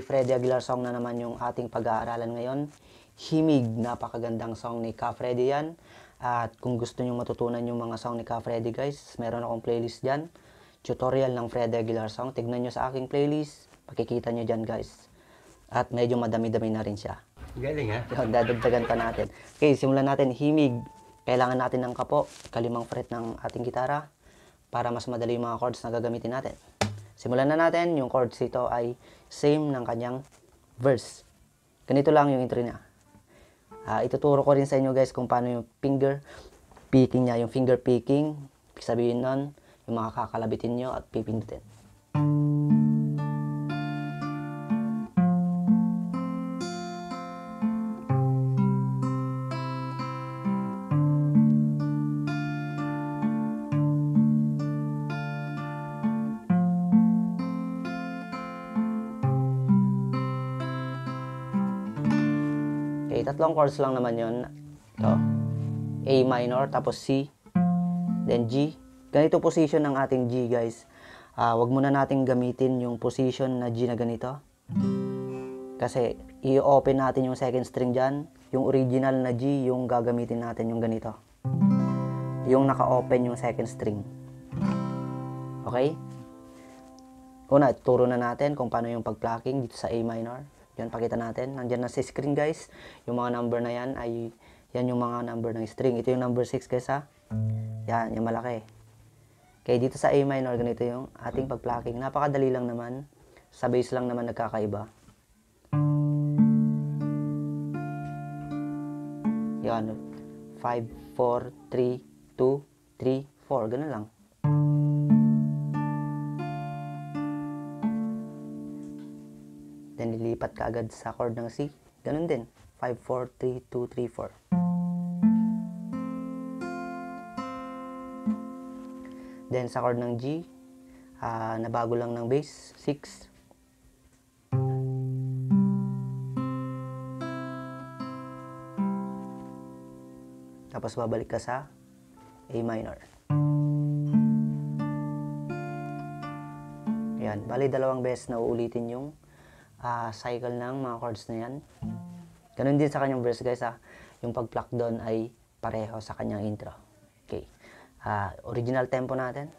Freddy Aguilar song na naman yung ating pag-aaralan ngayon. Himig, napakagandang song ni Ka Freddy yan. At kung gusto nyo matutunan yung mga song ni Ka Freddy guys, meron akong playlist dyan. Tutorial ng Freddy Aguilar song. Tignan nyo sa aking playlist. Makikita nyo dyan guys. At medyo madami-dami na rin siya. Galing ha? Yun, dadagdagan pa natin. Okay, simulan natin. Himig. Kailangan natin ng kapo, kalimang fret ng ating gitara para mas madali yung mga chords na gagamitin natin. Simulan na natin. Yung chords ito ay same ng kanyang verse. Ganito lang yung intro niya. Ituturo ko rin sa inyo guys kung paano yung finger picking niya. Yung finger picking, sabihin nun, yung mga kakalabitin nyo at pipindutin. Okay, tatlong chords lang naman yun. Ito. A minor, tapos C, then G. Ganito position ng ating G, guys. Wag muna natin gamitin yung position na G na ganito. Kasi, i-open natin yung second string dyan. Yung original na G, yung gagamitin natin yung ganito. Yung naka-open yung second string. Okay? Una, turo na natin kung paano yung pag-plucking dito sa A minor. Yan, pakita natin. Nandiyan na sa screen, guys. Yung mga number na yan ay, yan yung mga number ng string. Ito yung number 6, guys, ha. Yan, yung malaki. Okay, dito sa A minor, ganito yung ating pag-plucking. Napakadali lang naman. Sa bass lang naman nagkakaiba. Yan, 5, 4, 3, 2, 3, 4. Ganun lang. Then, lilipat ka agad sa chord ng C. Ganun din. 5, 4, 3, 2, 3, 4. Then, sa chord ng G, nabago lang ng bass, 6. Tapos, babalik ka sa A minor. Ayan. Bali, dalawang beses na uulitin yung cycle ng mga chords na yan. Ganun din sa kanyang verse guys ha. Yung pag-pluck doon ay pareho sa kanyang intro. Okay. Original tempo natin.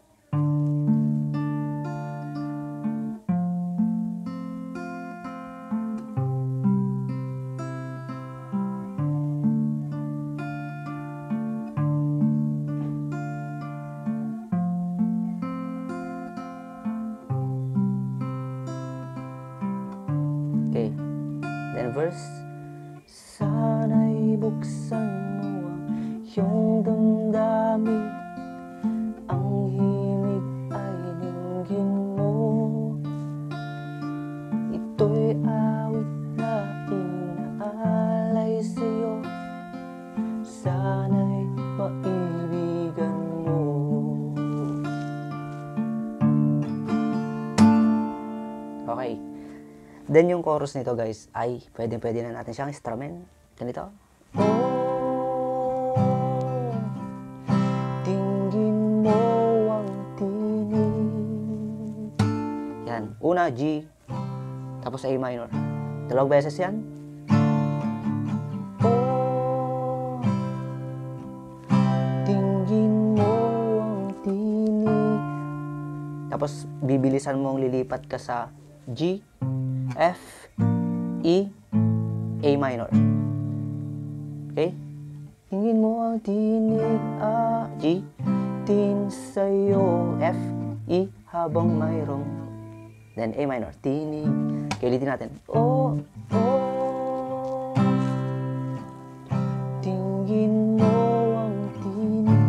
Okay. Then verse. Sana'y buksan mo ang iyong damdamin. Ang himig ay dinggin mo. Ito'y awit na inaalay sa'yo. Sana'y maibigan mo. Okay. Then yung chorus nito guys ay pwede na natin siyang strumen. Ganito. Oh, dinggin mo ang tinig. Yan. Una, G. Tapos A minor. Dalawang beses yan. Oh, dinggin mo ang tinig. Tapos bibilisan mong lilipat ka sa G, F, E, A minor. Okay? Tingin mo ang tinig, G, tin sa'yo, F, E, habang mayroong. Then A minor, tinig. Okay, ulitin natin. Oh, oh, tingin mo ang tinig.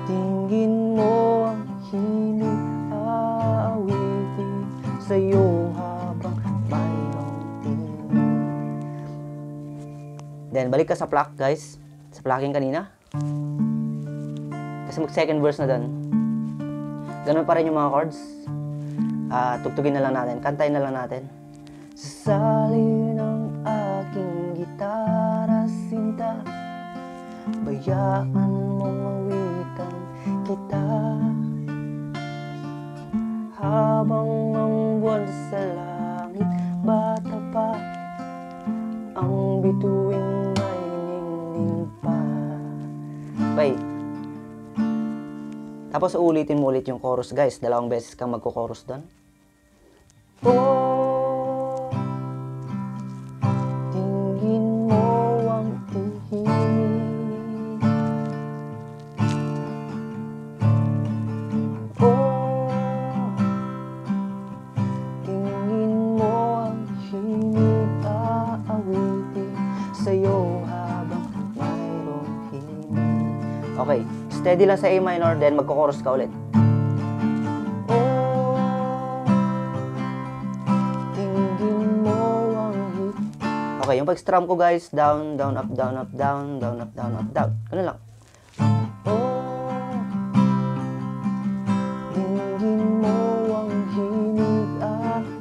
Tingin mo ang himig, aawitin sa'yo habang mayroong tinig. Then, balik ka sa pluck, guys. Sa plucking kanina. Kasi mag-second verse na doon. Ganun pa rin yung mga chords. Tugtugin na lang natin. Kantayin na lang natin. Sasali ng aking gitara sinta, hayaan mong mawitan kita habang ang buwan sa langit bata pa, ang bituin may ningning pa. Okay. Tapos ulitin mo ulit yung chorus guys. Dalawang beses kang magko-chorus doon. Oh, tingin mo ang tihig. Oh, tingin mo ang himig, aawitin sa'yo habang mayroong himig. Okay, steady lang sa A minor, then magko-chorus ka ulit. Okay, yung pag-strum ko guys, down, down, up, down, up, down, down, up, down, up, down. Ano lang. Oh, dinggin mo ang himig,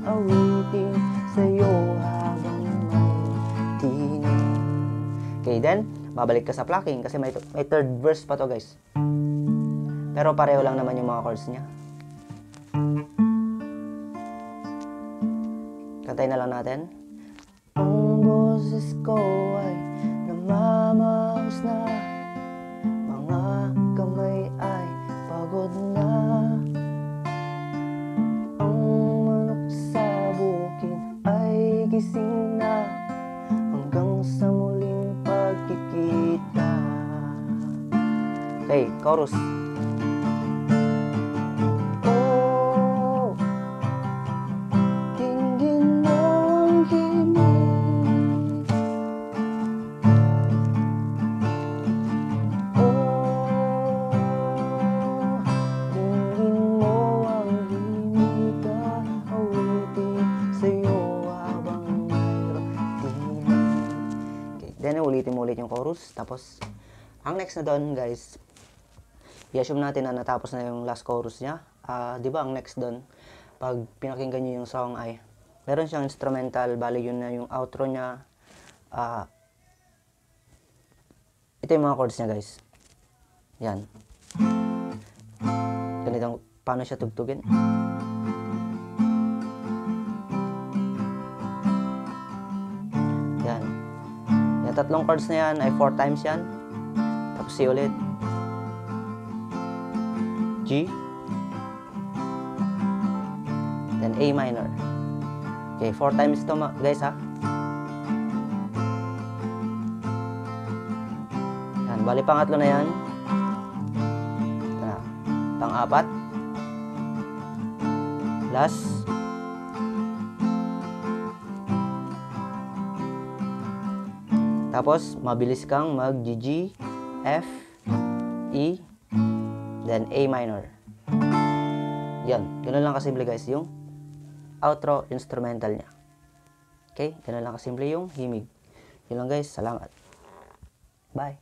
aawitin sa'yo habang may tinig. Okay, then, babalik ka sa plucking kasi may third verse pa to guys. Pero pareho lang naman yung mga chords niya. Kantay na lang natin. Ang boses ko ay namamaos na, mga kamay ay pagod na. Ang manok sa bukid ay gising na, hanggang sa muling pagkikita. Okay, chorus. Then, ulitin mo ulit yung chorus. Tapos, ang next na doon, guys, i-assume natin na natapos na yung last chorus niya. Di ba, ang next doon, pag pinakinggan nyo yung song ay, meron siyang instrumental, bali yun na yung outro niya. Ito yung mga chords niya, guys. Yan. Ganitong, paano siya tugtugin. Yan. Tatlong chords na yan ay 4 times yan. Tapos C ulit. G. Then A minor. Okay, 4 times ito guys ha. Yan, bali pangatlo na yan. Ito na. Pang-apat. Last. Tapos, mabilis kang mag-G, F, E, then A minor. Yan. Ganun lang kasimple guys yung outro instrumental niya. Okay? Ganun lang kasimple yung himig. Yun lang guys. Salamat. Bye.